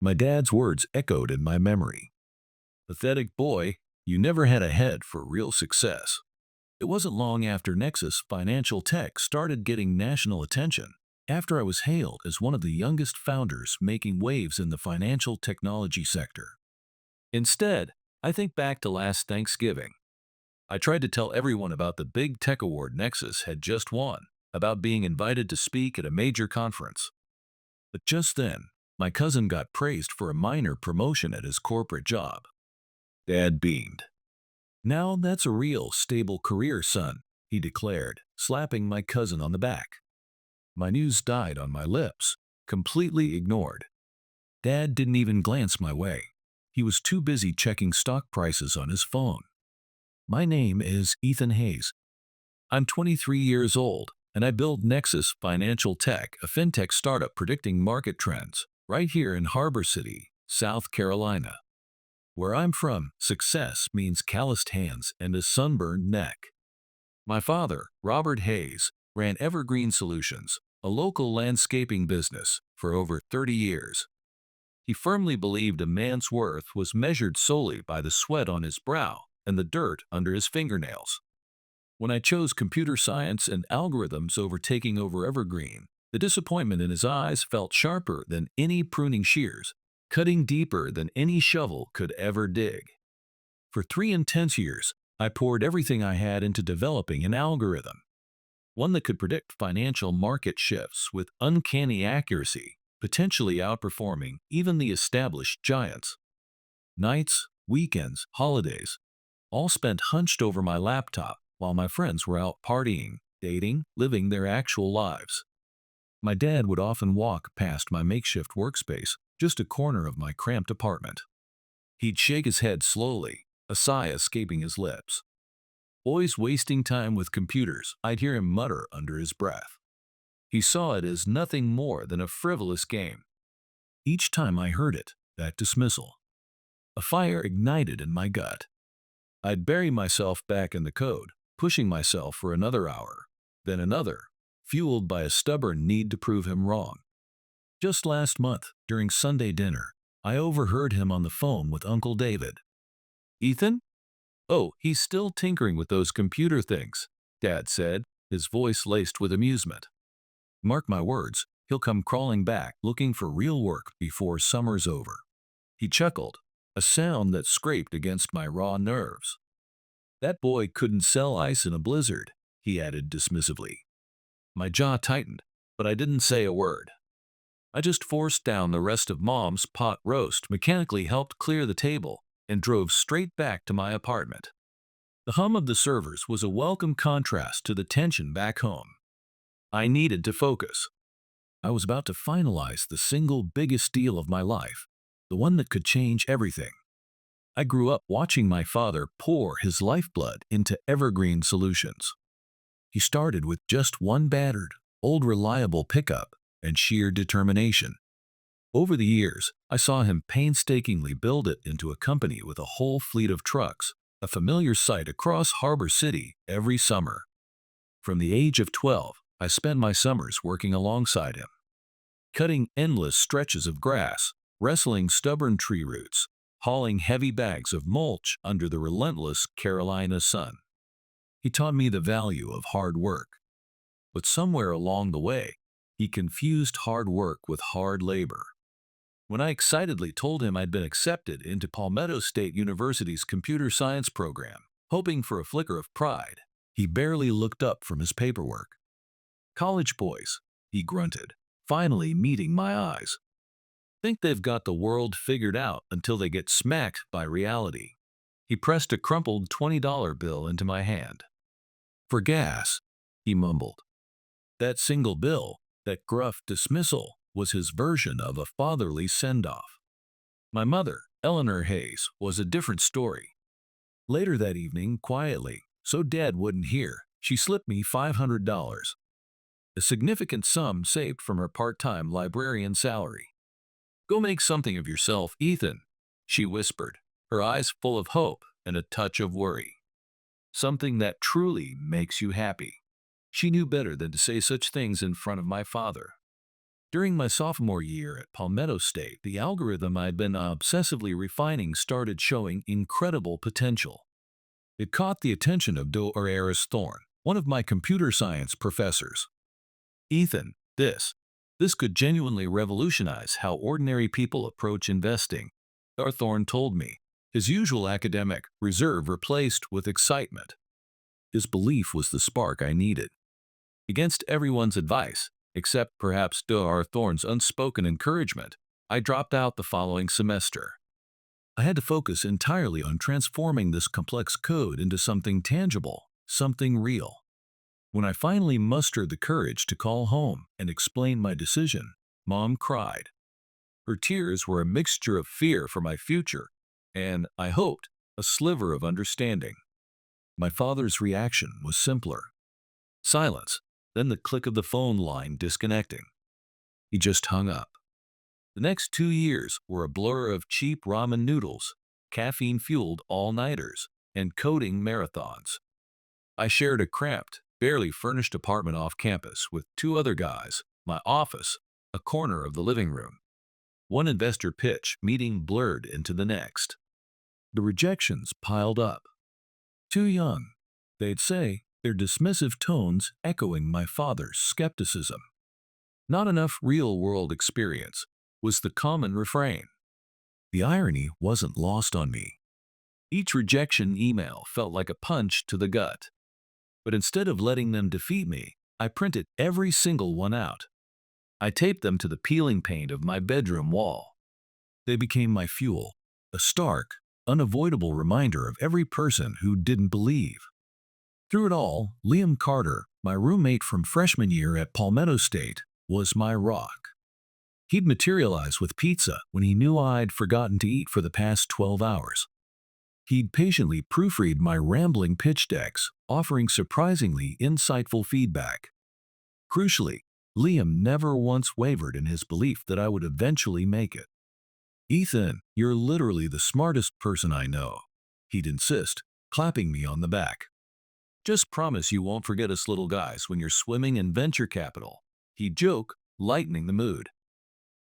My dad's words echoed in my memory. Pathetic boy, you never had a head for real success. It wasn't long after Nexus Financial Tech started getting national attention, after I was hailed as one of the youngest founders making waves in the financial technology sector. Instead, I think back to last Thanksgiving. I tried to tell everyone about the big tech award Nexus had just won, about being invited to speak at a major conference. But just then, my cousin got praised for a minor promotion at his corporate job. Dad beamed. Now that's a real, stable career, son, he declared, slapping my cousin on the back. My news died on my lips, completely ignored. Dad didn't even glance my way. He was too busy checking stock prices on his phone. My name is Ethan Hayes. I'm 23 years old, and I build Nexus Financial Tech, a fintech startup predicting market trends, right here in Harbor City, South Carolina. Where I'm from, success means calloused hands and a sunburned neck. My father, Robert Hayes, ran Evergreen Solutions, a local landscaping business, for over 30 years. He firmly believed a man's worth was measured solely by the sweat on his brow and the dirt under his fingernails. When I chose computer science and algorithms over taking over Evergreen, the disappointment in his eyes felt sharper than any pruning shears, cutting deeper than any shovel could ever dig. For 3 intense years, I poured everything I had into developing an algorithm, one that could predict financial market shifts with uncanny accuracy, potentially outperforming even the established giants. Nights, weekends, holidays, all spent hunched over my laptop while my friends were out partying, dating, living their actual lives. My dad would often walk past my makeshift workspace, just a corner of my cramped apartment. He'd shake his head slowly, a sigh escaping his lips. Boys wasting time with computers, I'd hear him mutter under his breath. He saw it as nothing more than a frivolous game. Each time I heard it, that dismissal, a fire ignited in my gut. I'd bury myself back in the code, pushing myself for another hour, then another, fueled by a stubborn need to prove him wrong. Just last month, during Sunday dinner, I overheard him on the phone with Uncle David. "Ethan? Oh, he's still tinkering with those computer things," Dad said, his voice laced with amusement. "Mark my words, he'll come crawling back looking for real work before summer's over." He chuckled, a sound that scraped against my raw nerves. "That boy couldn't sell ice in a blizzard," he added dismissively. My jaw tightened, but I didn't say a word. I just forced down the rest of Mom's pot roast, mechanically helped clear the table, and drove straight back to my apartment. The hum of the servers was a welcome contrast to the tension back home. I needed to focus. I was about to finalize the single biggest deal of my life, the one that could change everything. I grew up watching my father pour his lifeblood into Evergreen Solutions. He started with just one battered, old reliable pickup and sheer determination. Over the years, I saw him painstakingly build it into a company with a whole fleet of trucks, a familiar sight across Harbor City every summer. From the age of 12, I spent my summers working alongside him, cutting endless stretches of grass, wrestling stubborn tree roots, hauling heavy bags of mulch under the relentless Carolina sun. He taught me the value of hard work. But somewhere along the way, he confused hard work with hard labor. When I excitedly told him I'd been accepted into Palmetto State University's computer science program, hoping for a flicker of pride, he barely looked up from his paperwork. "College boys," he grunted, finally meeting my eyes. "Think they've got the world figured out until they get smacked by reality." He pressed a crumpled $20 bill into my hand. "For gas," he mumbled. That single bill, that gruff dismissal, was his version of a fatherly send-off. My mother, Eleanor Hayes, was a different story. Later that evening, quietly, so Dad wouldn't hear, she slipped me $500, a significant sum saved from her part-time librarian salary. "Go make something of yourself, Ethan," she whispered, her eyes full of hope and a touch of worry. "Something that truly makes you happy." She knew better than to say such things in front of my father. During my sophomore year at Palmetto State, the algorithm I'd been obsessively refining started showing incredible potential. It caught the attention of Doris Thorne, one of my computer science professors. Ethan, this could genuinely revolutionize how ordinary people approach investing, Thorne told me, his usual academic reserve replaced with excitement. His belief was the spark I needed. Against everyone's advice, except perhaps Thorne's unspoken encouragement, I dropped out the following semester. I had to focus entirely on transforming this complex code into something tangible, something real. When I finally mustered the courage to call home and explain my decision, Mom cried. Her tears were a mixture of fear for my future and, I hoped, a sliver of understanding. My father's reaction was simpler. Silence, then the click of the phone line disconnecting. He just hung up. The next 2 years were a blur of cheap ramen noodles, caffeine-fueled all-nighters, and coding marathons. I shared a cramped, barely furnished apartment off campus with 2 other guys, my office, a corner of the living room. One investor pitch meeting blurred into the next. The rejections piled up. Too young, they'd say, their dismissive tones echoing my father's skepticism. Not enough real-world experience was the common refrain. The irony wasn't lost on me. Each rejection email felt like a punch to the gut. But instead of letting them defeat me, I printed every single one out. I taped them to the peeling paint of my bedroom wall. They became my fuel, a stark, unavoidable reminder of every person who didn't believe. Through it all, Liam Carter, my roommate from freshman year at Palmetto State, was my rock. He'd materialize with pizza when he knew I'd forgotten to eat for the past 12 hours. He'd patiently proofread my rambling pitch decks, offering surprisingly insightful feedback. Crucially, Liam never once wavered in his belief that I would eventually make it. "Ethan, you're literally the smartest person I know," he'd insist, clapping me on the back. "Just promise you won't forget us little guys when you're swimming in venture capital," he'd joke, lightening the mood.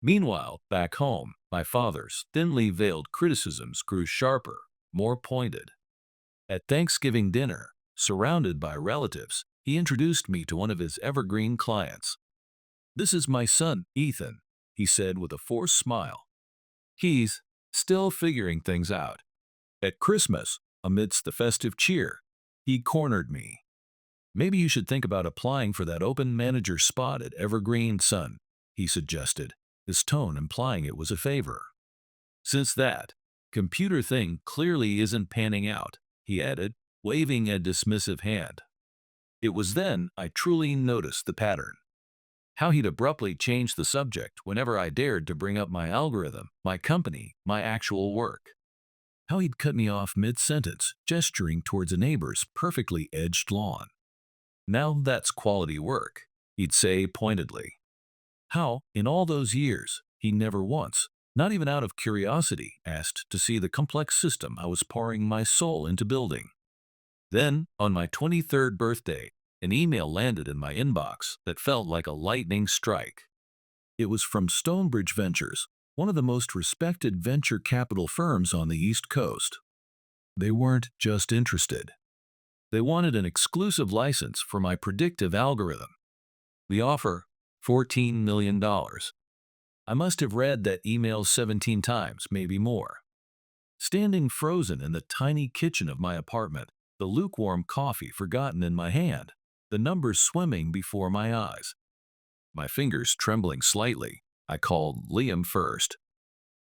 Meanwhile, back home, my father's thinly veiled criticisms grew sharper, more pointed. At Thanksgiving dinner, surrounded by relatives, he introduced me to one of his evergreen clients. "This is my son, Ethan," he said with a forced smile. "He's still figuring things out." At Christmas, amidst the festive cheer, he cornered me. "Maybe you should think about applying for that open manager spot at Evergreen, son," he suggested, his tone implying it was a favor. "Since that computer thing clearly isn't panning out," he added, waving a dismissive hand. It was then I truly noticed the pattern. How he'd abruptly changed the subject whenever I dared to bring up my algorithm, my company, my actual work. How he'd cut me off mid-sentence, gesturing towards a neighbor's perfectly edged lawn. "Now that's quality work," he'd say pointedly. How, in all those years, he never once, not even out of curiosity, asked to see the complex system I was pouring my soul into building. Then, on my 23rd birthday, an email landed in my inbox that felt like a lightning strike. It was from Stonebridge Ventures, one of the most respected venture capital firms on the East Coast. They weren't just interested. They wanted an exclusive license for my predictive algorithm. The offer, $14 million. I must have read that email 17 times, maybe more. Standing frozen in the tiny kitchen of my apartment, the lukewarm coffee forgotten in my hand, the numbers swimming before my eyes. My fingers trembling slightly, I called Liam first.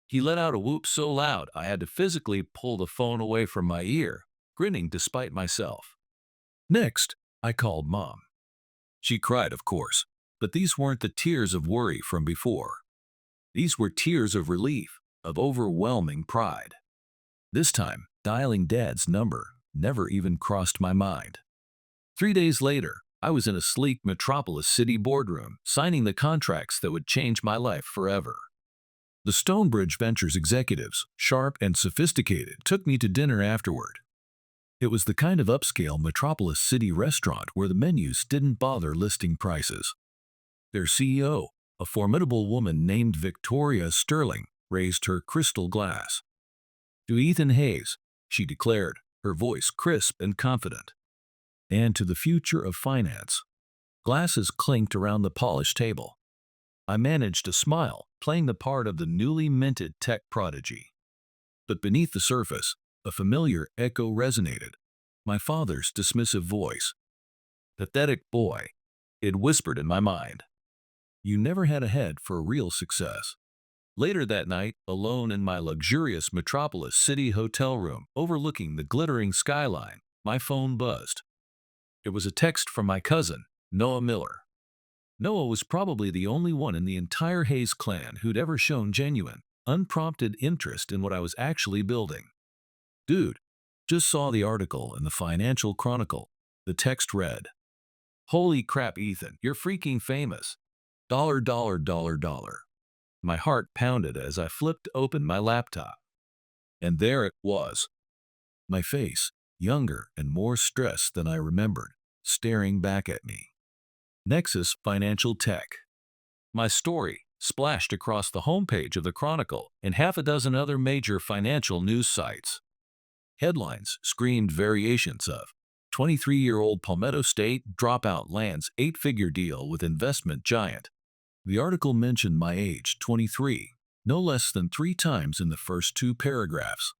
He let out a whoop so loud I had to physically pull the phone away from my ear, grinning despite myself. Next, I called Mom. She cried, of course, but these weren't the tears of worry from before. These were tears of relief, of overwhelming pride. This time, dialing Dad's number never even crossed my mind. 3 days later, I was in a sleek Metropolis City boardroom, signing the contracts that would change my life forever. The Stonebridge Ventures executives, sharp and sophisticated, took me to dinner afterward. It was the kind of upscale Metropolis City restaurant where the menus didn't bother listing prices. Their CEO, A formidable woman named Victoria Sterling raised her crystal glass. "To Ethan Hayes," she declared, her voice crisp and confident. "And to the future of finance." Glasses clinked around the polished table. I managed to smile, playing the part of the newly minted tech prodigy. But beneath the surface, a familiar echo resonated. My father's dismissive voice. "Pathetic boy," it whispered in my mind. "You never had a head for real success." Later that night, alone in my luxurious Metropolis City hotel room overlooking the glittering skyline, my phone buzzed. It was a text from my cousin, Noah Miller. Noah was probably the only one in the entire Hayes clan who'd ever shown genuine, unprompted interest in what I was actually building. "Dude, just saw the article in the Financial Chronicle." The text read, "Holy crap, Ethan, you're freaking famous. Dollar, dollar, dollar, dollar." My heart pounded as I flipped open my laptop. And there it was. My face, younger and more stressed than I remembered, staring back at me. Nexus Financial Tech. My story splashed across the homepage of the Chronicle and half a dozen other major financial news sites. Headlines screamed variations of 23-year-old Palmetto State dropout lands eight-figure deal with investment giant. The article mentioned my age, 23, no less than 3 times in the first 2 paragraphs.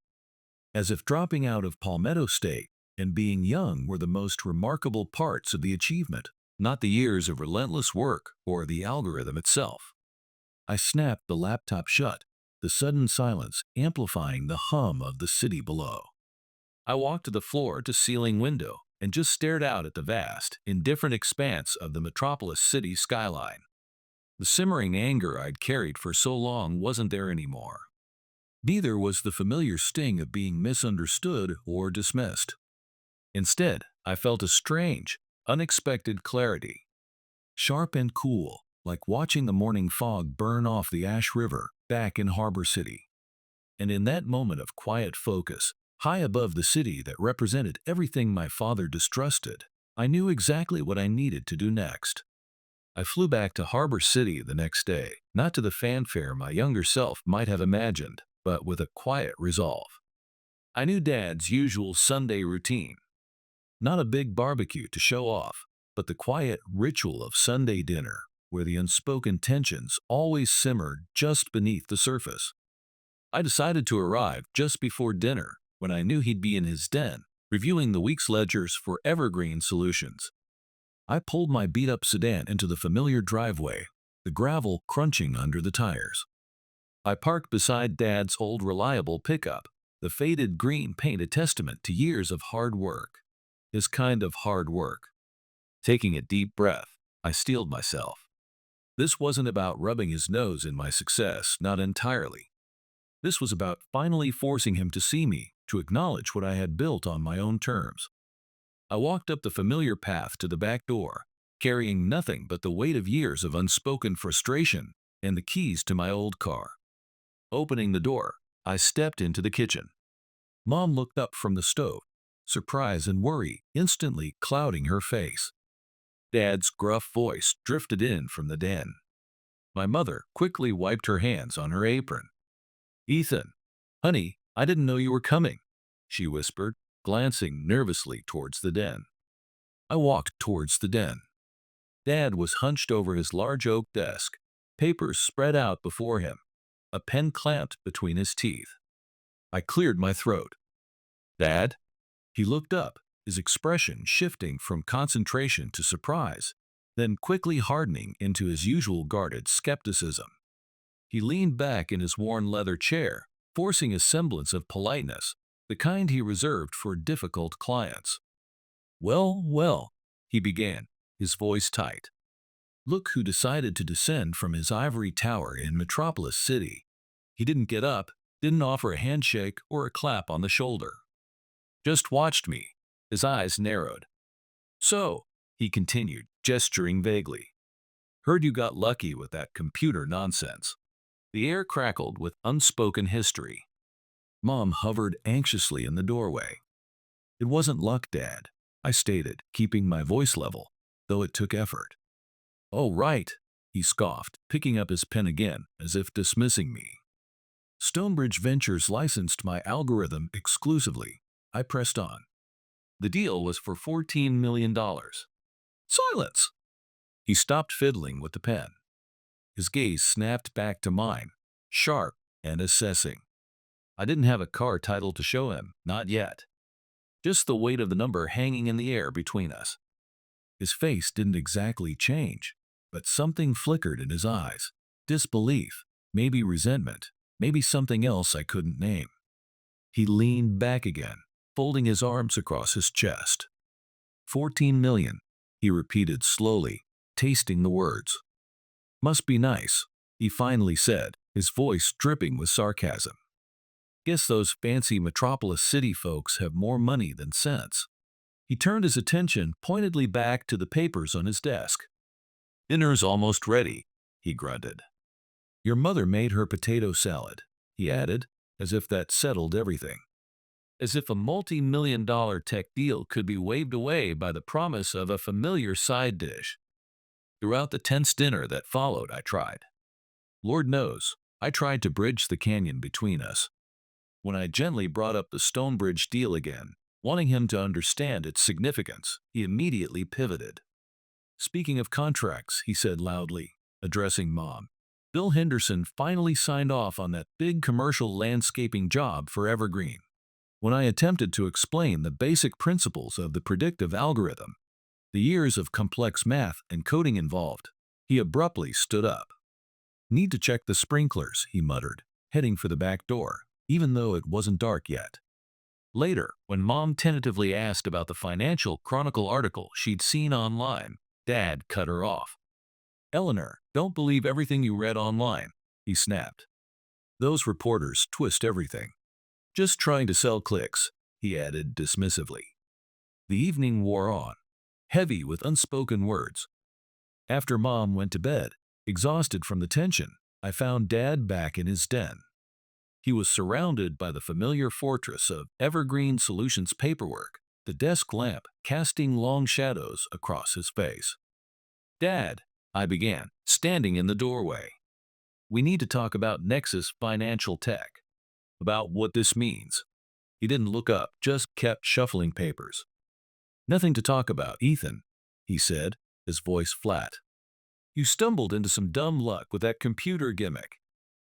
As if dropping out of Palmetto State and being young were the most remarkable parts of the achievement, not the years of relentless work or the algorithm itself. I snapped the laptop shut, the sudden silence amplifying the hum of the city below. I walked to the floor-to-ceiling window and just stared out at the vast, indifferent expanse of the Metropolis City skyline. The simmering anger I'd carried for so long wasn't there anymore. Neither was the familiar sting of being misunderstood or dismissed. Instead, I felt a strange, unexpected clarity. Sharp and cool, like watching the morning fog burn off the Ash River back in Harbor City. And in that moment of quiet focus, high above the city that represented everything my father distrusted, I knew exactly what I needed to do next. I flew back to Harbor City the next day, not to the fanfare my younger self might have imagined, but with a quiet resolve. I knew Dad's usual Sunday routine. Not a big barbecue to show off, but the quiet ritual of Sunday dinner, where the unspoken tensions always simmered just beneath the surface. I decided to arrive just before dinner, when I knew he'd be in his den, reviewing the week's ledgers for Evergreen Solutions. I pulled my beat-up sedan into the familiar driveway, the gravel crunching under the tires. I parked beside Dad's old reliable pickup, the faded green paint a testament to years of hard work. His kind of hard work. Taking a deep breath, I steeled myself. This wasn't about rubbing his nose in my success, not entirely. This was about finally forcing him to see me, to acknowledge what I had built on my own terms. I walked up the familiar path to the back door, carrying nothing but the weight of years of unspoken frustration and the keys to my old car. Opening the door, I stepped into the kitchen. Mom looked up from the stove, surprise and worry instantly clouding her face. Dad's gruff voice drifted in from the den. My mother quickly wiped her hands on her apron. "Ethan, honey, I didn't know you were coming," she whispered, glancing nervously towards the den. I walked towards the den. Dad was hunched over his large oak desk, papers spread out before him, a pen clamped between his teeth. I cleared my throat. "Dad?" He looked up, his expression shifting from concentration to surprise, then quickly hardening into his usual guarded skepticism. He leaned back in his worn leather chair, forcing a semblance of politeness, the kind he reserved for difficult clients. "Well, well," he began, his voice tight. "Look who decided to descend from his ivory tower in Metropolis City." He didn't get up, didn't offer a handshake or a clap on the shoulder. Just watched me, his eyes narrowed. "So," he continued, gesturing vaguely, "heard you got lucky with that computer nonsense." The air crackled with unspoken history. Mom hovered anxiously in the doorway. "It wasn't luck, Dad," I stated, keeping my voice level, though it took effort. "Oh, right," he scoffed, picking up his pen again, as if dismissing me. Stonebridge Ventures licensed my algorithm exclusively. I pressed on. The deal was for $14 million. Silence! He stopped fiddling with the pen. His gaze snapped back to mine, sharp and assessing. I didn't have a car title to show him, not yet. Just the weight of the number hanging in the air between us. His face didn't exactly change, but something flickered in his eyes. Disbelief, maybe resentment, maybe something else I couldn't name. He leaned back again, folding his arms across his chest. 14 million, he repeated slowly, tasting the words. Must be nice, he finally said, his voice dripping with sarcasm. Guess those fancy metropolis city folks have more money than sense. He turned his attention pointedly back to the papers on his desk. Dinner's almost ready, he grunted. Your mother made her potato salad, he added, as if that settled everything. As if a multi-million-dollar tech deal could be waved away by the promise of a familiar side dish. Throughout the tense dinner that followed, I tried. Lord knows, I tried to bridge the canyon between us. When I gently brought up the Stonebridge deal again, wanting him to understand its significance, he immediately pivoted. Speaking of contracts, he said loudly, addressing Mom, Bill Henderson finally signed off on that big commercial landscaping job for Evergreen. When I attempted to explain the basic principles of the predictive algorithm, the years of complex math and coding involved, he abruptly stood up. Need to check the sprinklers, he muttered, heading for the back door, even though it wasn't dark yet. Later, when Mom tentatively asked about the Financial Chronicle article she'd seen online, Dad cut her off. Eleanor, don't believe everything you read online, he snapped. Those reporters twist everything. Just trying to sell clicks, he added dismissively. The evening wore on, heavy with unspoken words. After Mom went to bed, exhausted from the tension, I found Dad back in his den. He was surrounded by the familiar fortress of Evergreen Solutions paperwork, the desk lamp casting long shadows across his face. Dad, I began, standing in the doorway. We need to talk about Nexus Financial Tech, about what this means. He didn't look up, just kept shuffling papers. Nothing to talk about, Ethan, he said, his voice flat. You stumbled into some dumb luck with that computer gimmick.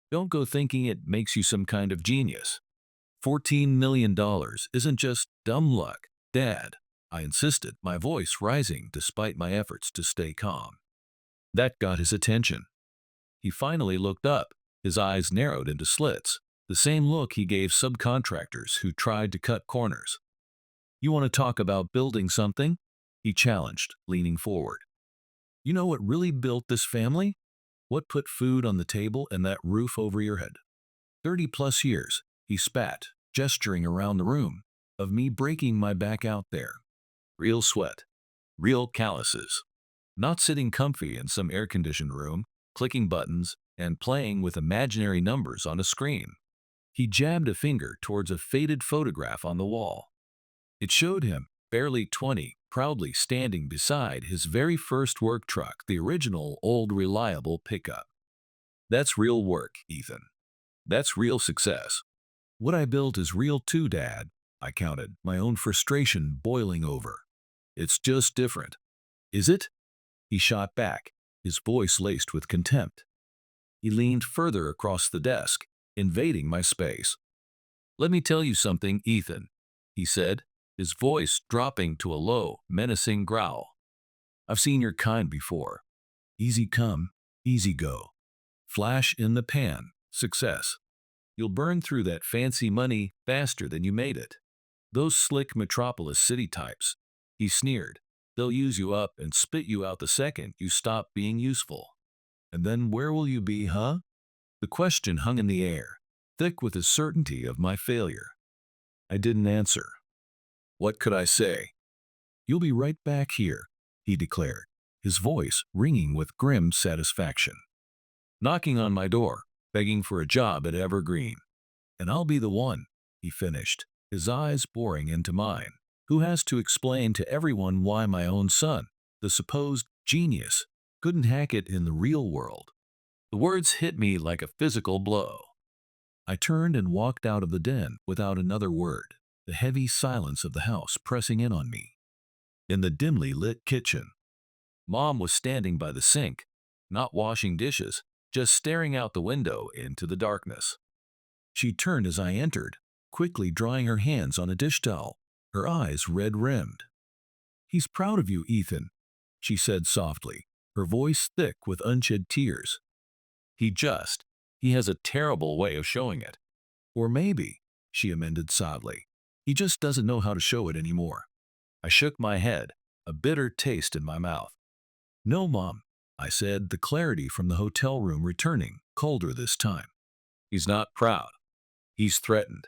Don't go thinking it makes you some kind of genius. $14 million isn't just dumb luck, Dad, I insisted, my voice rising despite my efforts to stay calm. That got his attention. He finally looked up, his eyes narrowed into slits, the same look he gave subcontractors who tried to cut corners. You want to talk about building something? He challenged, leaning forward. You know what really built this family? What put food on the table and that roof over your head? 30+ years, he spat, gesturing around the room, of me breaking my back out there. Real sweat. Real calluses. Not sitting comfy in some air-conditioned room, clicking buttons, and playing with imaginary numbers on a screen. He jabbed a finger towards a faded photograph on the wall. It showed him, barely 20, proudly standing beside his very first work truck, the original old reliable pickup. That's real work, Ethan. That's real success. What I built is real too, Dad, I counted, my own frustration boiling over. It's just different. Is it? He shot back, his voice laced with contempt. He leaned further across the desk, invading my space. Let me tell you something, Ethan, he said, his voice dropping to a low, menacing growl. I've seen your kind before. Easy come, easy go. Flash in the pan, success. You'll burn through that fancy money faster than you made it. Those slick metropolis city types, he sneered, they'll use you up and spit you out the second you stop being useful. And then where will you be, huh? The question hung in the air, thick with the certainty of my failure. I didn't answer. What could I say? You'll be right back here, he declared, his voice ringing with grim satisfaction. Knocking on my door, begging for a job at Evergreen. And I'll be the one, he finished, his eyes boring into mine, who has to explain to everyone why my own son, the supposed genius, Couldn't hack it in the real world. The words hit me like a physical blow. I turned and walked out of the den without another word, the heavy silence of the house pressing in on me. In the dimly lit kitchen, Mom was standing by the sink, not washing dishes, just staring out the window into the darkness. She turned as I entered, quickly drying her hands on a dish towel, her eyes red-rimmed. "He's proud of you, Ethan," she said softly, her voice thick with unshed tears. He just, he has a terrible way of showing it. Or maybe, she amended sadly, he just doesn't know how to show it anymore. I shook my head, a bitter taste in my mouth. "No, Mom," I said, the clarity from the hotel room returning, colder this time. "He's not proud. He's threatened.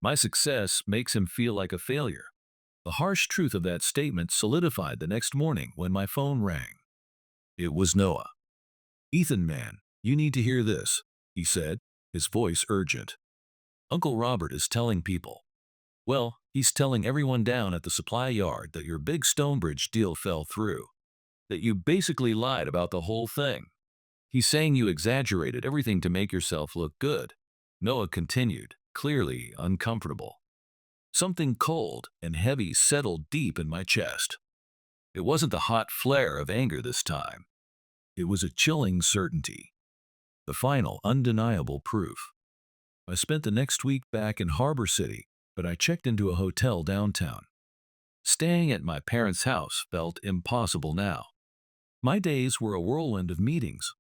My success makes him feel like a failure." The harsh truth of that statement solidified the next morning when my phone rang. It was Noah. "Ethan, man, you need to hear this," he said, his voice urgent. "Uncle Robert is telling people. Well, he's telling everyone down at the supply yard that your big Stonebridge deal fell through. That you basically lied about the whole thing. He's saying you exaggerated everything to make yourself look good." Noah continued, clearly uncomfortable. Something cold and heavy settled deep in my chest. It wasn't the hot flare of anger this time. It was a chilling certainty. The final, undeniable proof. I spent the next week back in Harbor City, but I checked into a hotel downtown. Staying at my parents' house felt impossible now. My days were a whirlwind of meetings.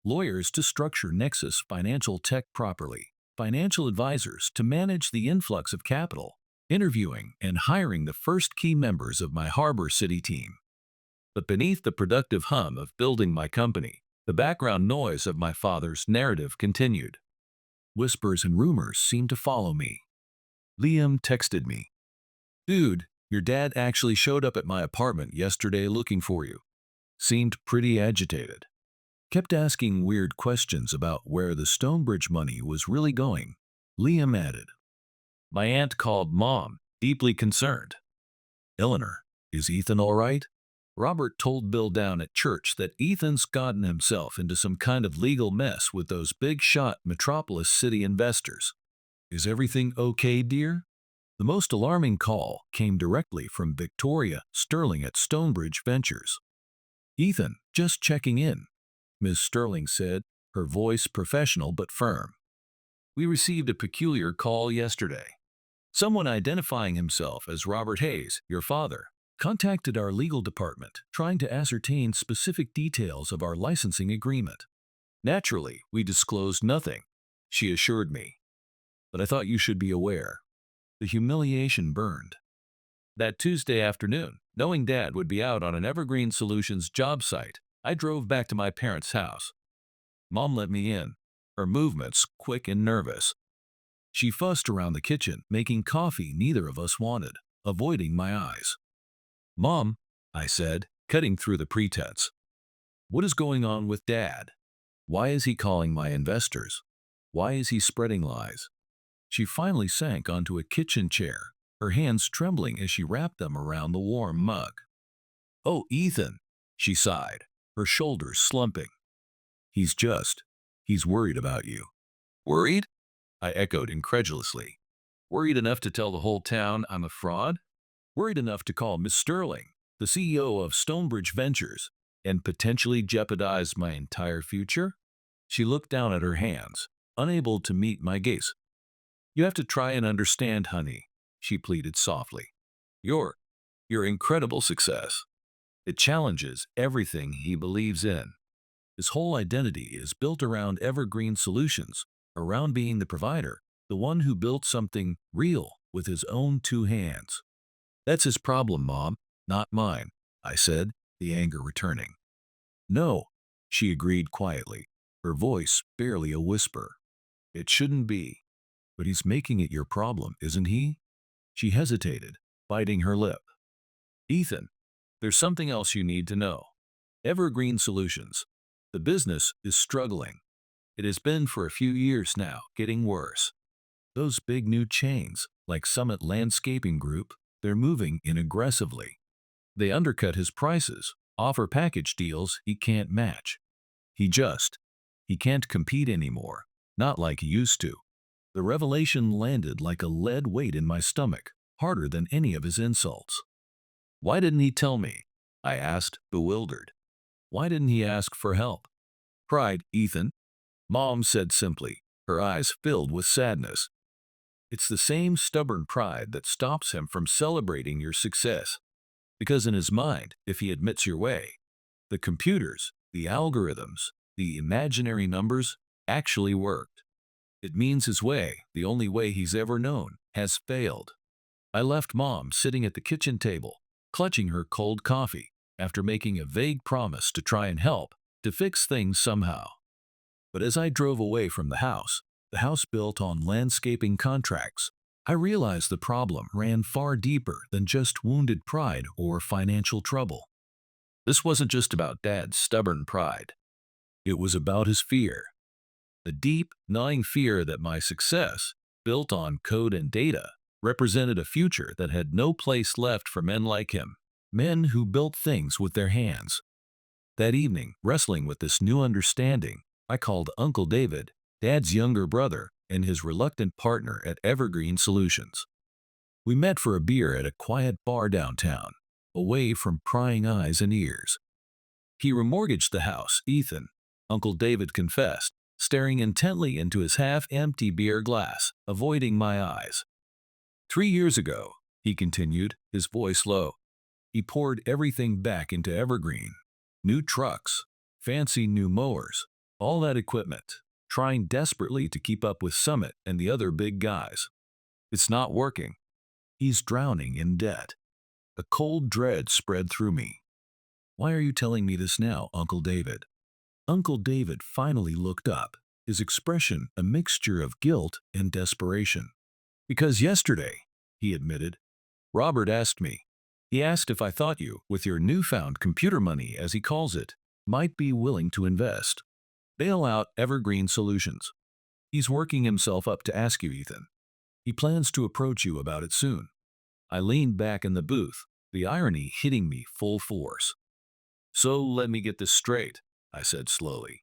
Lawyers to structure Nexus financial tech properly, financial advisors to manage the influx of capital, interviewing and hiring the first key members of my Harbor City team. But beneath the productive hum of building my company, the background noise of my father's narrative continued. Whispers and rumors seemed to follow me. Liam texted me. "Dude, your dad actually showed up at my apartment yesterday looking for you. Seemed pretty agitated. Kept asking weird questions about where the Stonebridge money was really going." Liam added. My aunt called Mom, deeply concerned. "Eleanor, is Ethan all right? Robert told Bill down at church that Ethan's gotten himself into some kind of legal mess with those big-shot Metropolis City investors. Is everything okay, dear?" The most alarming call came directly from Victoria Sterling at Stonebridge Ventures. "Ethan, just checking in," Ms. Sterling said, her voice professional but firm. "We received a peculiar call yesterday. Someone identifying himself as Robert Hayes, your father, contacted our legal department trying to ascertain specific details of our licensing agreement. Naturally, we disclosed nothing," she assured me. "But I thought you should be aware." The humiliation burned. That Tuesday afternoon, knowing Dad would be out on an Evergreen Solutions job site, I drove back to my parents' house. Mom let me in, her movements quick and nervous. She fussed around the kitchen, making coffee neither of us wanted, avoiding my eyes. "Mom," I said, cutting through the pretense. "What is going on with Dad? Why is he calling my investors? Why is he spreading lies?" She finally sank onto a kitchen chair, her hands trembling as she wrapped them around the warm mug. "Oh, Ethan," she sighed, her shoulders slumping. He's worried about you." "Worried?" I echoed incredulously. "Worried enough to tell the whole town I'm a fraud? Worried enough to call Miss Sterling, the CEO of Stonebridge Ventures, and potentially jeopardize my entire future?" She looked down at her hands, unable to meet my gaze. "You have to try and understand, honey," she pleaded softly. Your incredible success. It challenges everything he believes in. His whole identity is built around Evergreen Solutions, around being the provider, the one who built something real with his own two hands. That's his problem, Mom, not mine," I said, the anger returning. "No," she agreed quietly, her voice barely a whisper. "It shouldn't be. But he's making it your problem, isn't he?" She hesitated, biting her lip. "Ethan, there's something else you need to know. Evergreen Solutions. The business is struggling. It has been for a few years now, getting worse. Those big new chains, like Summit Landscaping Group, they're moving in aggressively. They undercut his prices, offer package deals he can't match. He just, he can't compete anymore, not like he used to. The revelation landed like a lead weight in my stomach, harder than any of his insults. Why didn't he tell me? I asked, bewildered. Why didn't he ask for help? Cried Ethan. Mom said simply, her eyes filled with sadness. It's the same stubborn pride that stops him from celebrating your success. Because in his mind, if he admits your way, the computers, the algorithms, the imaginary numbers actually worked. It means his way, the only way he's ever known, has failed. I left Mom sitting at the kitchen table, clutching her cold coffee, after making a vague promise to try and help, to fix things somehow. But as I drove away from the house built on landscaping contracts, I realized the problem ran far deeper than just wounded pride or financial trouble. This wasn't just about Dad's stubborn pride. It was about his fear. The deep, gnawing fear that my success, built on code and data, represented a future that had no place left for men like him, men who built things with their hands. That evening, wrestling with this new understanding, I called Uncle David, Dad's younger brother, and his reluctant partner at Evergreen Solutions. We met for a beer at a quiet bar downtown, away from prying eyes and ears. He remortgaged the house, Ethan, Uncle David confessed, staring intently into his half-empty beer glass, avoiding my eyes. 3 years ago, he continued, his voice low, he poured everything back into Evergreen. New trucks, fancy new mowers, all that equipment, trying desperately to keep up with Summit and the other big guys. It's not working. He's drowning in debt. A cold dread spread through me. Why are you telling me this now, Uncle David? Uncle David finally looked up, his expression a mixture of guilt and desperation. Because yesterday, he admitted, Robert asked me. He asked if I thought you, with your newfound computer money as he calls it, might be willing to invest. Bail out Evergreen Solutions. He's working himself up to ask you, Ethan. He plans to approach you about it soon. I leaned back in the booth, the irony hitting me full force. So let me get this straight, I said slowly.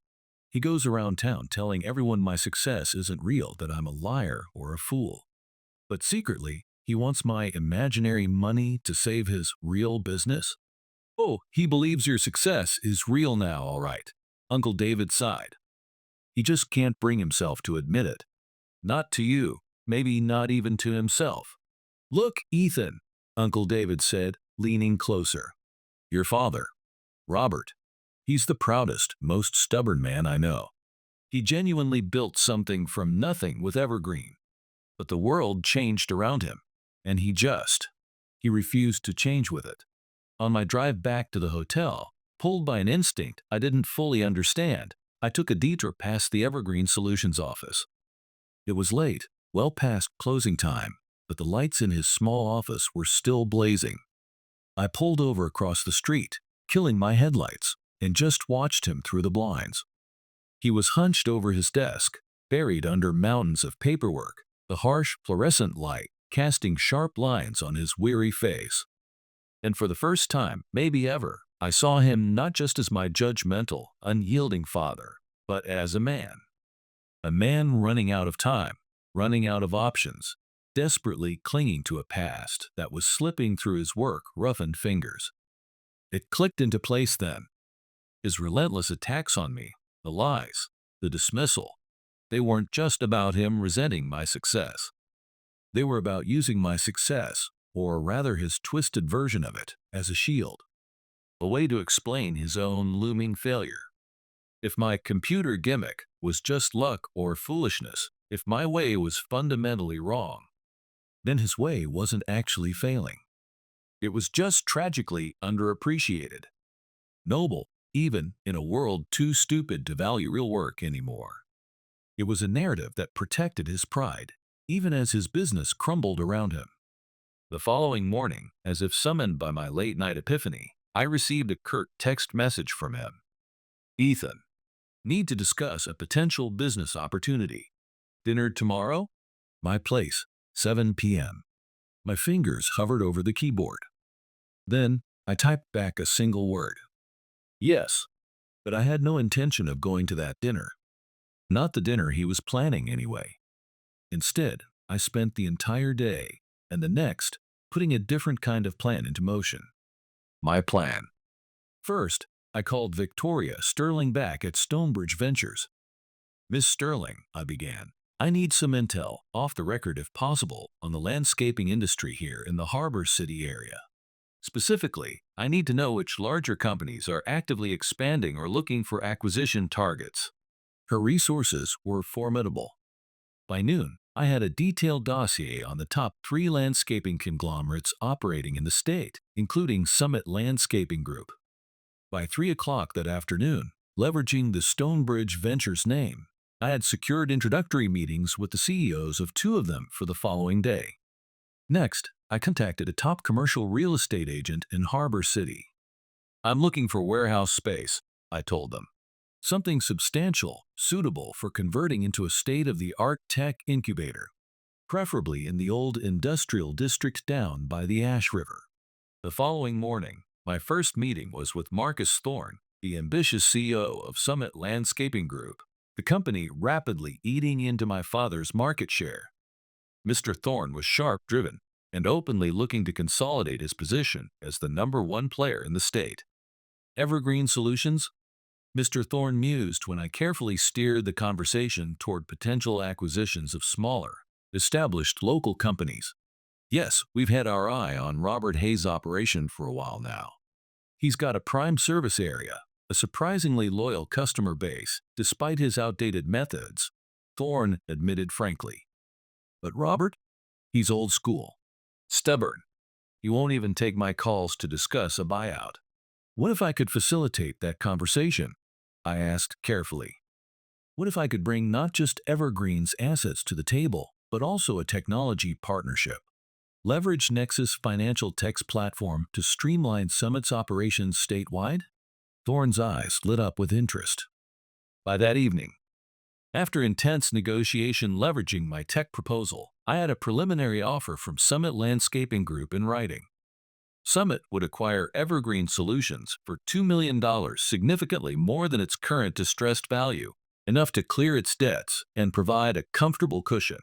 He goes around town telling everyone my success isn't real, that I'm a liar or a fool. But secretly, he wants my imaginary money to save his real business? Oh, he believes your success is real now, all right. Uncle David sighed. He just can't bring himself to admit it. Not to you, maybe not even to himself. Look, Ethan, Uncle David said, leaning closer. Your father, Robert. He's the proudest, most stubborn man I know. He genuinely built something from nothing with Evergreen. But the world changed around him, and he refused to change with it. On my drive back to the hotel, pulled by an instinct I didn't fully understand, I took a detour past the Evergreen Solutions office. It was late, well past closing time, but the lights in his small office were still blazing. I pulled over across the street, killing my headlights, and just watched him through the blinds. He was hunched over his desk, buried under mountains of paperwork, the harsh fluorescent light casting sharp lines on his weary face. And for the first time, maybe ever, I saw him not just as my judgmental, unyielding father, but as a man. A man running out of time, running out of options, desperately clinging to a past that was slipping through his work-roughened fingers. It clicked into place then. His relentless attacks on me, the lies, the dismissal, they weren't just about him resenting my success. They were about using my success, or rather his twisted version of it, as a shield. A way to explain his own looming failure. If my computer gimmick was just luck or foolishness, if my way was fundamentally wrong, then his way wasn't actually failing. It was just tragically underappreciated. Noble, even in a world too stupid to value real work anymore. It was a narrative that protected his pride, even as his business crumbled around him. The following morning, as if summoned by my late-night epiphany, I received a curt text message from him. Ethan, need to discuss a potential business opportunity. Dinner tomorrow? My place, 7 p.m. My fingers hovered over the keyboard. Then, I typed back a single word. Yes, but I had no intention of going to that dinner. Not the dinner he was planning, anyway. Instead, I spent the entire day and the next putting a different kind of plan into motion. My plan. First, I called Victoria Sterling back at Stonebridge Ventures. Miss Sterling, I began, I need some intel, off the record if possible, on the landscaping industry here in the Harbor City area. Specifically, I need to know which larger companies are actively expanding or looking for acquisition targets. Her resources were formidable. By noon, I had a detailed dossier on the top 3 landscaping conglomerates operating in the state, including Summit Landscaping Group. By 3 o'clock that afternoon, leveraging the Stonebridge Ventures name, I had secured introductory meetings with the CEOs of 2 of them for the following day. Next, I contacted a top commercial real estate agent in Harbor City. I'm looking for warehouse space, I told them. Something substantial, suitable for converting into a state-of-the-art tech incubator, preferably in the old industrial district down by the Ash River. The following morning, my first meeting was with Marcus Thorne, the ambitious CEO of Summit Landscaping Group, the company rapidly eating into my father's market share. Mr. Thorne was sharp-driven and openly looking to consolidate his position as the #1 player in the state. Evergreen Solutions? Mr. Thorne mused when I carefully steered the conversation toward potential acquisitions of smaller, established local companies. Yes, we've had our eye on Robert Hayes' operation for a while now. He's got a prime service area, a surprisingly loyal customer base, despite his outdated methods, Thorne admitted frankly. But Robert? He's old school. Stubborn. He won't even take my calls to discuss a buyout. What if I could facilitate that conversation? I asked carefully. What if I could bring not just Evergreen's assets to the table, but also a technology partnership? Leverage Nexus Financial Tech's platform to streamline Summit's operations statewide? Thorne's eyes lit up with interest. By that evening, after intense negotiation leveraging my tech proposal, I had a preliminary offer from Summit Landscaping Group in writing. Summit would acquire Evergreen Solutions for $2 million, significantly more than its current distressed value, enough to clear its debts and provide a comfortable cushion.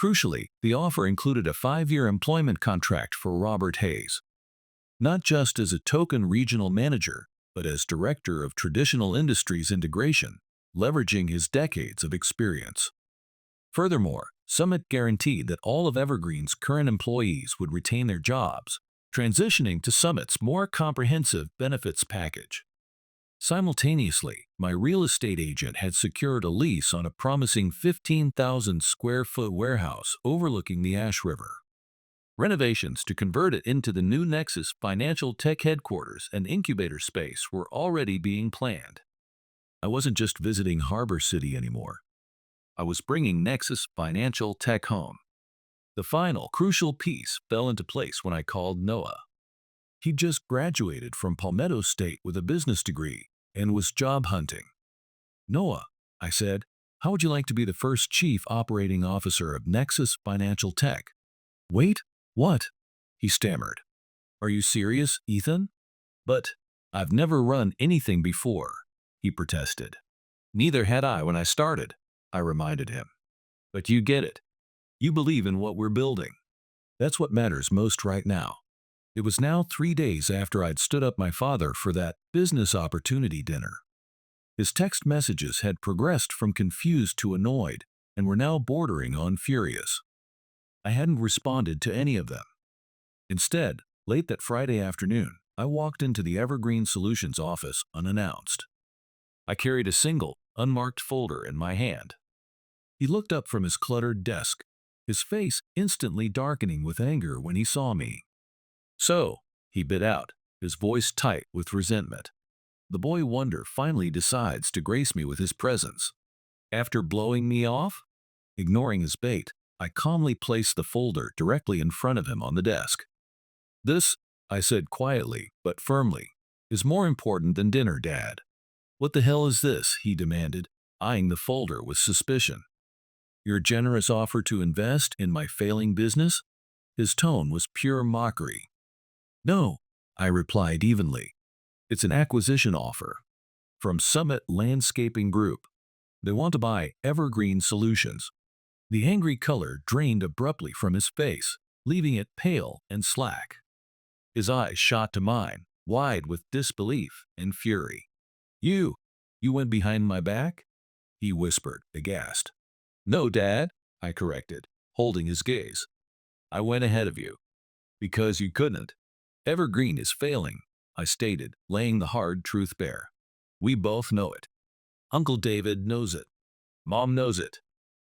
Crucially, the offer included a 5-year employment contract for Robert Hayes, not just as a token regional manager, but as Director of Traditional Industries Integration, leveraging his decades of experience. Furthermore, Summit guaranteed that all of Evergreen's current employees would retain their jobs, transitioning to Summit's more comprehensive benefits package. Simultaneously, my real estate agent had secured a lease on a promising 15,000 square foot warehouse overlooking the Ash River. Renovations to convert it into the new Nexus Financial Tech headquarters and incubator space were already being planned. I wasn't just visiting Harbor City anymore. I was bringing Nexus Financial Tech home. The final, crucial piece fell into place when I called Noah. He'd just graduated from Palmetto State with a business degree and was job hunting. Noah, I said, how would you like to be the first chief operating officer of Nexus Financial Tech? Wait, what? He stammered. Are you serious, Ethan? But I've never run anything before, he protested. Neither had I when I started, I reminded him. But you get it. You believe in what we're building. That's what matters most right now. It was now 3 days after I'd stood up my father for that business opportunity dinner. His text messages had progressed from confused to annoyed and were now bordering on furious. I hadn't responded to any of them. Instead, late that Friday afternoon, I walked into the Evergreen Solutions office unannounced. I carried a single, unmarked folder in my hand. He looked up from his cluttered desk, his face instantly darkening with anger when he saw me. So, he bit out, his voice tight with resentment. The boy wonder finally decides to grace me with his presence. After blowing me off? Ignoring his bait, I calmly placed the folder directly in front of him on the desk. This, I said quietly but firmly, is more important than dinner, Dad. What the hell is this? He demanded, eyeing the folder with suspicion. Your generous offer to invest in my failing business? His tone was pure mockery. No, I replied evenly. It's an acquisition offer from Summit Landscaping Group. They want to buy Evergreen Solutions. The angry color drained abruptly from his face, leaving it pale and slack. His eyes shot to mine, wide with disbelief and fury. You went behind my back? He whispered, aghast. No, Dad, I corrected, holding his gaze. I went ahead of you. Because you couldn't. Evergreen is failing, I stated, laying the hard truth bare. We both know it. Uncle David knows it. Mom knows it.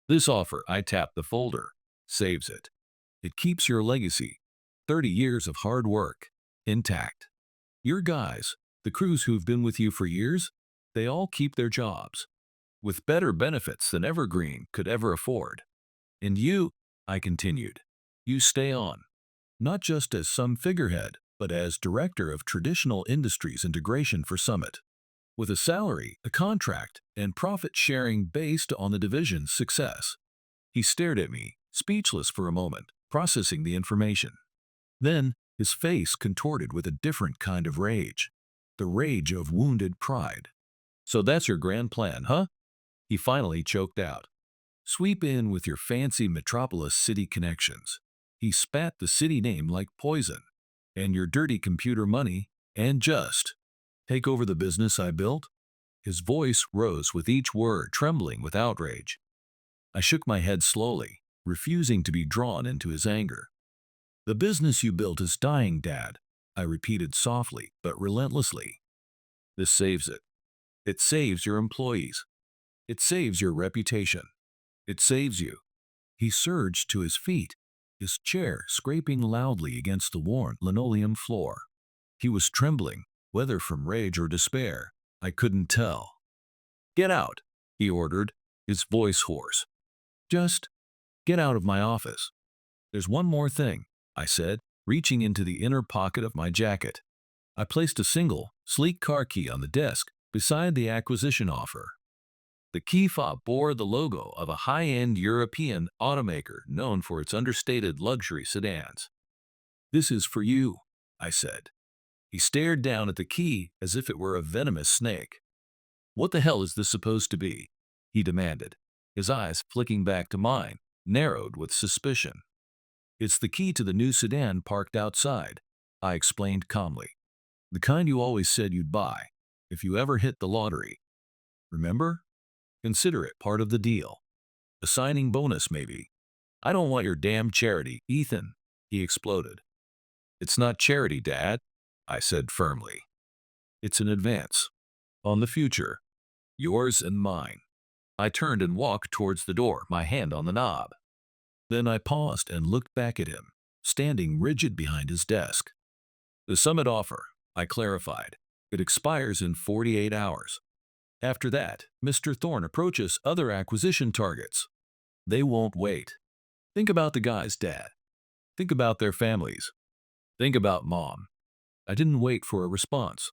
This offer, I tapped the folder, saves it. It keeps your legacy, 30 years of hard work, intact. Your guys, the crews who've been with you for years, they all keep their jobs, with better benefits than Evergreen could ever afford. And you, I continued, you stay on, not just as some figurehead, but as Director of Traditional Industries Integration for Summit, with a salary, a contract, and profit sharing based on the division's success. He stared at me, speechless for a moment, processing the information. Then, his face contorted with a different kind of rage, the rage of wounded pride. So that's your grand plan, huh? He finally choked out. Sweep in with your fancy metropolis city connections. He spat the city name like poison. And your dirty computer money, and just take over the business I built? His voice rose with each word trembling with outrage. I shook my head slowly, refusing to be drawn into his anger. The business you built is dying, Dad, I repeated softly but relentlessly. This saves it. It saves your employees. It saves your reputation. It saves you. He surged to his feet, his chair scraping loudly against the worn linoleum floor. He was trembling, whether from rage or despair, I couldn't tell. Get out, he ordered, his voice hoarse. Just get out of my office. There's one more thing, I said, reaching into the inner pocket of my jacket. I placed a single, sleek car key on the desk beside the acquisition offer. The key fob bore the logo of a high-end European automaker known for its understated luxury sedans. This is for you, I said. He stared down at the key as if it were a venomous snake. What the hell is this supposed to be? He demanded, his eyes flicking back to mine, narrowed with suspicion. It's the key to the new sedan parked outside, I explained calmly. The kind you always said you'd buy, if you ever hit the lottery. Remember? Consider it part of the deal. A signing bonus, maybe. I don't want your damn charity, Ethan, he exploded. It's not charity, Dad, I said firmly. It's an advance. On the future. Yours and mine. I turned and walked towards the door, my hand on the knob. Then I paused and looked back at him, standing rigid behind his desk. The Summit offer, I clarified. It expires in 48 hours. After that, Mr. Thorne approaches other acquisition targets. They won't wait. Think about the guys, Dad. Think about their families. Think about Mom. I didn't wait for a response.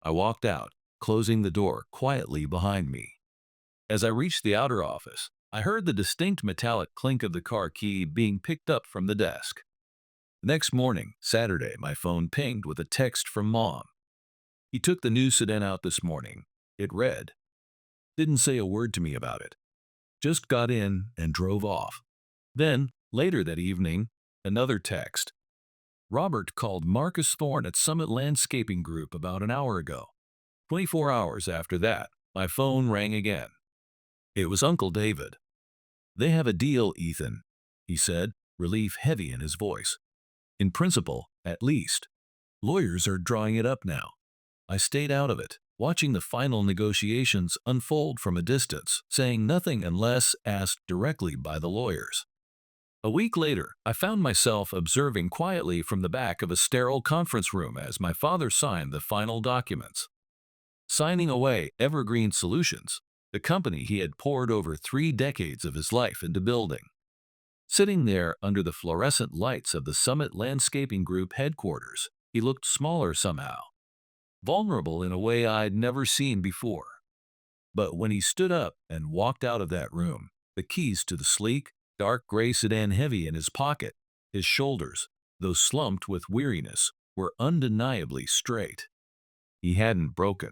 I walked out, closing the door quietly behind me. As I reached the outer office, I heard the distinct metallic clink of the car key being picked up from the desk. The next morning, Saturday, my phone pinged with a text from Mom. He took the new sedan out this morning. It read. Didn't say a word to me about it. Just got in and drove off. Then, later that evening, another text. Robert called Marcus Thorne at Summit Landscaping Group about an hour ago. 24 hours after that, my phone rang again. It was Uncle David. They have a deal, Ethan, he said, relief heavy in his voice. In principle, at least. Lawyers are drawing it up now. I stayed out of it, watching the final negotiations unfold from a distance, saying nothing unless asked directly by the lawyers. A week later, I found myself observing quietly from the back of a sterile conference room as my father signed the final documents. Signing away Evergreen Solutions, the company he had poured over 3 decades of his life into building. Sitting there under the fluorescent lights of the Summit Landscaping Group headquarters, he looked smaller somehow. Vulnerable in a way I'd never seen before. But when he stood up and walked out of that room, the keys to the sleek, dark gray sedan heavy in his pocket, his shoulders, though slumped with weariness, were undeniably straight. he hadn't broken.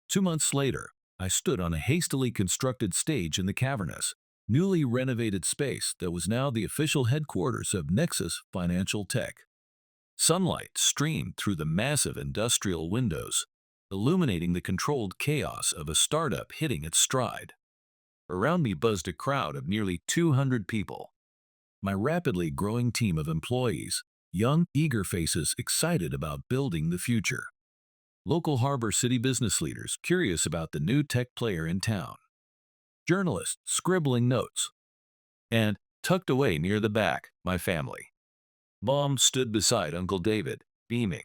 2 months later, I stood on a hastily constructed stage in the cavernous, newly renovated space that was now the official headquarters of Nexus Financial Tech. Sunlight streamed through the massive industrial windows, illuminating the controlled chaos of a startup hitting its stride. Around me buzzed a crowd of nearly 200 people. My rapidly growing team of employees, young, eager faces excited about building the future. Local Harbor City business leaders curious about the new tech player in town. Journalists scribbling notes. And, tucked away near the back, my family. Mom stood beside Uncle David, beaming.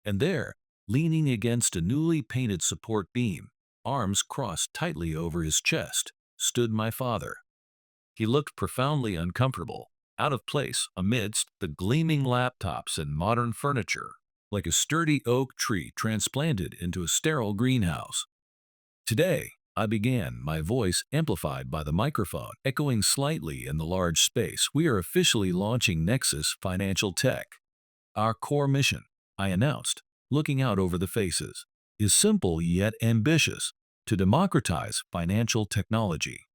And there, leaning against a newly painted support beam, arms crossed tightly over his chest, stood my father. He looked profoundly uncomfortable, out of place amidst the gleaming laptops and modern furniture, like a sturdy oak tree transplanted into a sterile greenhouse. Today, I began, my voice amplified by the microphone, echoing slightly in the large space. We are officially launching Nexus Financial Tech. Our core mission, I announced, looking out over the faces, is simple yet ambitious: to democratize financial technology,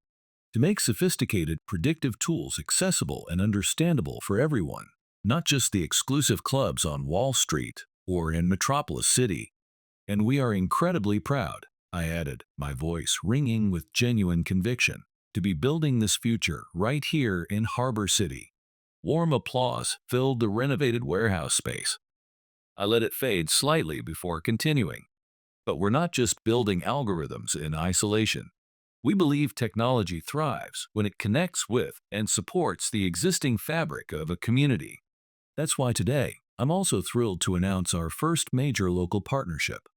to make sophisticated predictive tools accessible and understandable for everyone, not just the exclusive clubs on Wall Street or in Metropolis City. And we are incredibly proud, I added, my voice ringing with genuine conviction, to be building this future right here in Harbor City. Warm applause filled the renovated warehouse space. I let it fade slightly before continuing. But we're not just building algorithms in isolation. We believe technology thrives when it connects with and supports the existing fabric of a community. That's why today, I'm also thrilled to announce our first major local partnership.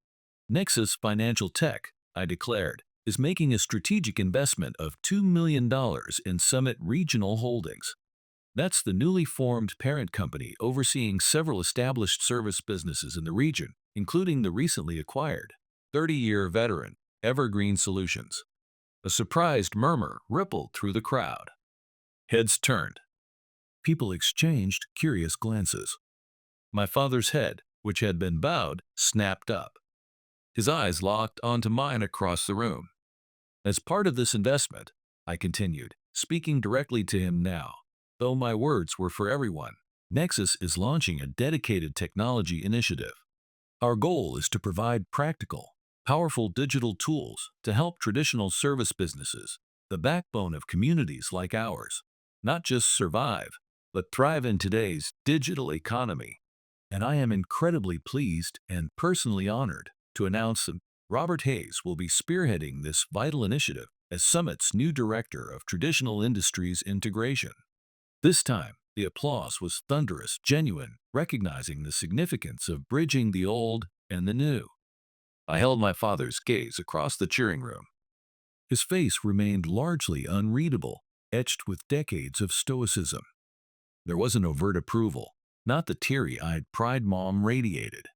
Nexus Financial Tech, I declared, is making a strategic investment of $2 million in Summit Regional Holdings. That's the newly formed parent company overseeing several established service businesses in the region, including the recently acquired 30-year veteran Evergreen Solutions. A surprised murmur rippled through the crowd. Heads turned. People exchanged curious glances. My father's head, which had been bowed, snapped up. His eyes locked onto mine across the room. As part of this investment, I continued, speaking directly to him now, though my words were for everyone, Nexus is launching a dedicated technology initiative. Our goal is to provide practical, powerful digital tools to help traditional service businesses, the backbone of communities like ours, not just survive, but thrive in today's digital economy. And I am incredibly pleased and personally honored to announce that Robert Hayes will be spearheading this vital initiative as Summit's new Director of Traditional Industries Integration. This time, the applause was thunderous, genuine, recognizing the significance of bridging the old and the new. I held my father's gaze across the cheering room. His face remained largely unreadable, etched with decades of stoicism. There was an overt approval, not the teary-eyed pride Mom radiated.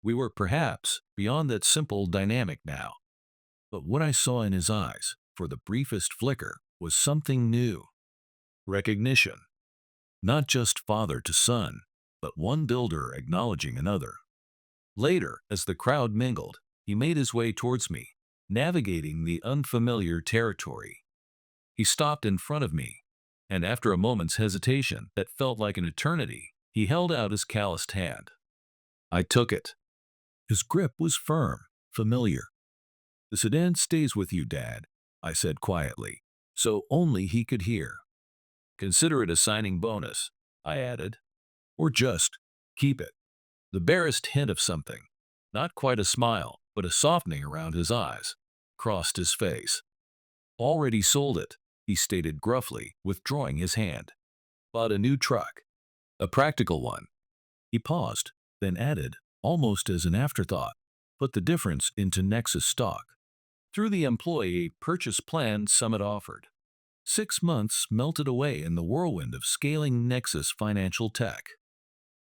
We were perhaps beyond that simple dynamic now. But what I saw in his eyes, for the briefest flicker, was something new. Recognition. Not just father to son, but one builder acknowledging another. Later, as the crowd mingled, he made his way towards me, navigating the unfamiliar territory. He stopped in front of me, and after a moment's hesitation that felt like an eternity, he held out his calloused hand. I took it. His grip was firm, familiar. "The sedan stays with you, Dad," I said quietly, so only he could hear. "Consider it a signing bonus," I added. "Or just keep it." The barest hint of something, not quite a smile, but a softening around his eyes, crossed his face. "Already sold it," he stated gruffly, withdrawing his hand. "Bought a new truck. A practical one." He paused, then added, almost as an afterthought, "Put the difference into Nexus stock." Through the employee purchase plan Summit offered, 6 months melted away in the whirlwind of scaling Nexus Financial Tech.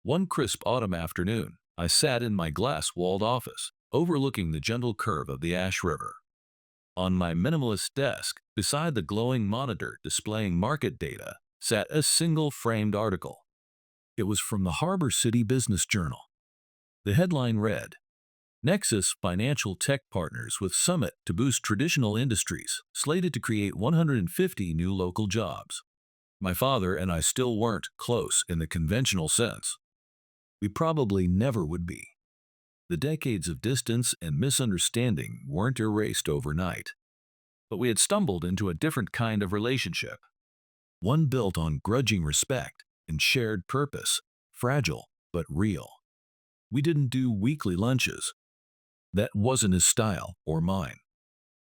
One crisp autumn afternoon, I sat in my glass-walled office, overlooking the gentle curve of the Ash River. On my minimalist desk, beside the glowing monitor displaying market data, sat a single framed article. It was from the Harbor City Business Journal. The headline read, Nexus Financial Tech partners with Summit to boost traditional industries, slated to create 150 new local jobs. My father and I still weren't close in the conventional sense. We probably never would be. The decades of distance and misunderstanding weren't erased overnight, but we had stumbled into a different kind of relationship, one built on grudging respect and shared purpose, fragile but real. We didn't do weekly lunches. That wasn't his style or mine.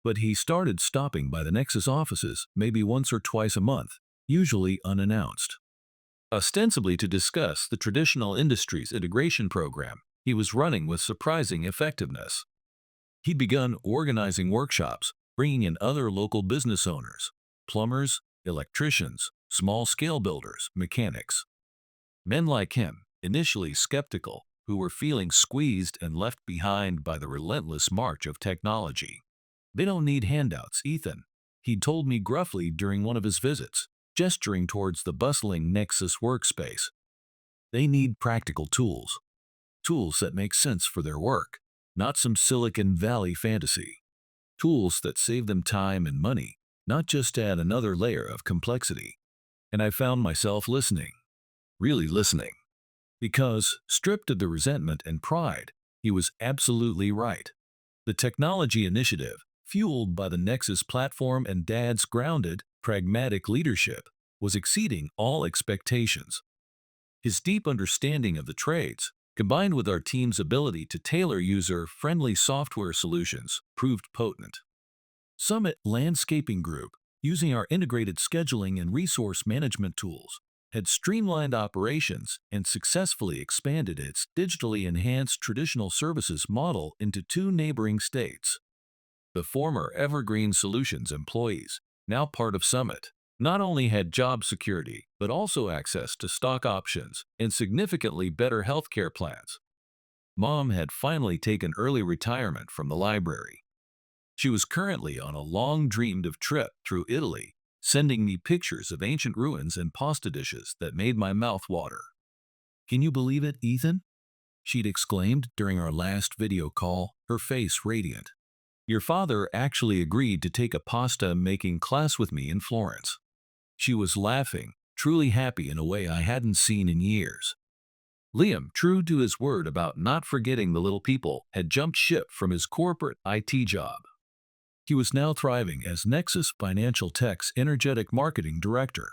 But he started stopping by the Nexus offices maybe once or twice a month, usually unannounced, ostensibly to discuss the traditional industries integration program he was running with surprising effectiveness. He'd begun organizing workshops, bringing in other local business owners, plumbers, electricians, small-scale builders, mechanics. Men like him, initially skeptical, who were feeling squeezed and left behind by the relentless march of technology. They don't need handouts, Ethan, he told me gruffly during one of his visits, gesturing towards the bustling Nexus workspace. They need practical tools. Tools that make sense for their work, not some Silicon Valley fantasy. Tools that save them time and money, not just add another layer of complexity. And I found myself listening. Really listening. Because, stripped of the resentment and pride, he was absolutely right. The technology initiative, fueled by the Nexus platform and Dad's grounded, pragmatic leadership, was exceeding all expectations. His deep understanding of the trades, combined with our team's ability to tailor user-friendly software solutions, proved potent. Summit Landscaping Group, using our integrated scheduling and resource management tools, had streamlined operations and successfully expanded its digitally enhanced traditional services model into 2 neighboring states. The former Evergreen Solutions employees, now part of Summit, not only had job security but also access to stock options and significantly better healthcare plans. Mom had finally taken early retirement from the library. She was currently on a long-dreamed-of trip through Italy, sending me pictures of ancient ruins and pasta dishes that made my mouth water. "Can you believe it, Ethan?" she'd exclaimed during our last video call, her face radiant. "Your father actually agreed to take a pasta-making class with me in Florence." She was laughing, truly happy in a way I hadn't seen in years. Liam, true to his word about not forgetting the little people, had jumped ship from his corporate IT job. He was now thriving as Nexus Financial Tech's energetic marketing director.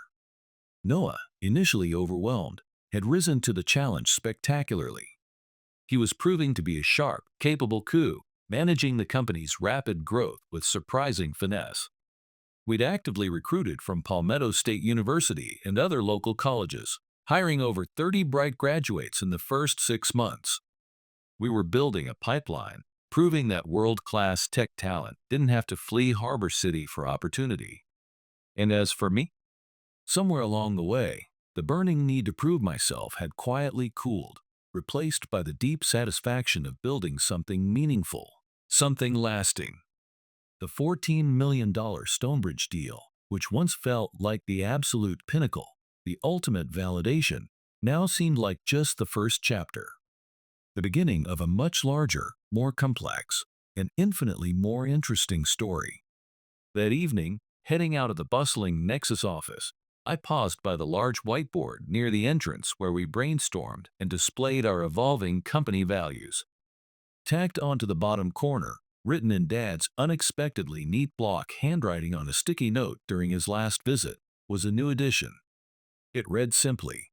Noah, initially overwhelmed, had risen to the challenge spectacularly. He was proving to be a sharp, capable coup, managing the company's rapid growth with surprising finesse. We'd actively recruited from Palmetto State University and other local colleges, hiring over 30 bright graduates in the first 6 months. We were building a pipeline, proving that world-class tech talent didn't have to flee Harbor City for opportunity. And as for me, somewhere along the way, the burning need to prove myself had quietly cooled, replaced by the deep satisfaction of building something meaningful, something lasting. The $14 million Stonebridge deal, which once felt like the absolute pinnacle, the ultimate validation, now seemed like just the first chapter. The beginning of a much larger, more complex, and infinitely more interesting story. That evening, heading out of the bustling Nexus office, I paused by the large whiteboard near the entrance where we brainstormed and displayed our evolving company values. Tacked onto the bottom corner, written in Dad's unexpectedly neat block handwriting on a sticky note during his last visit, was a new addition. It read simply,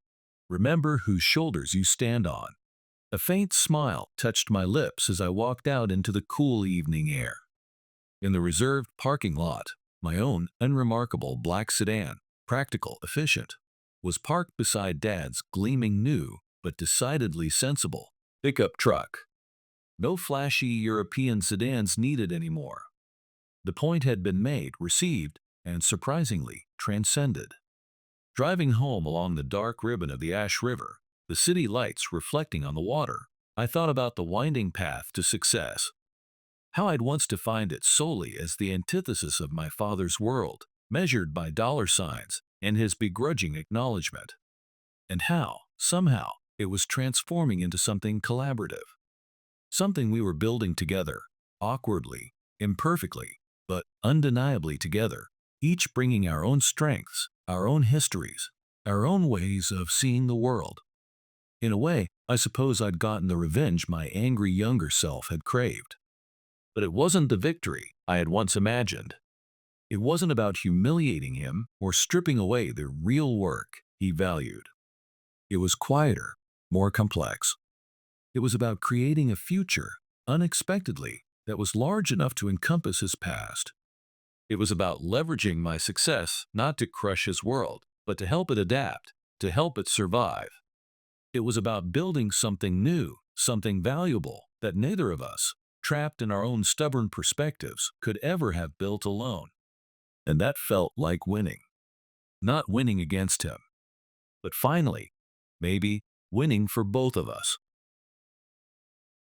"Remember whose shoulders you stand on." A faint smile touched my lips as I walked out into the cool evening air. In the reserved parking lot, my own unremarkable black sedan, practical, efficient, was parked beside Dad's gleaming new, but decidedly sensible, pickup truck. No flashy European sedans needed anymore. The point had been made, received, and surprisingly transcended. Driving home along the dark ribbon of the Ash River, the city lights reflecting on the water, I thought about the winding path to success. How I'd once defined it solely as the antithesis of my father's world, measured by dollar signs and his begrudging acknowledgement. And how, somehow, it was transforming into something collaborative. something we were building together, awkwardly, imperfectly, but undeniably together, each bringing our own strengths, our own histories, our own ways of seeing the world. In a way, I suppose I'd gotten the revenge my angry younger self had craved. But it wasn't the victory I had once imagined. It wasn't about humiliating him or stripping away the real work he valued. It was quieter, more complex. It was about creating a future, unexpectedly, that was large enough to encompass his past. It was about leveraging my success not to crush his world, but to help it adapt, to help it survive. It was about building something new, something valuable that neither of us, trapped in our own stubborn perspectives, could ever have built alone. And that felt like winning. Not winning against him, but finally, maybe winning for both of us.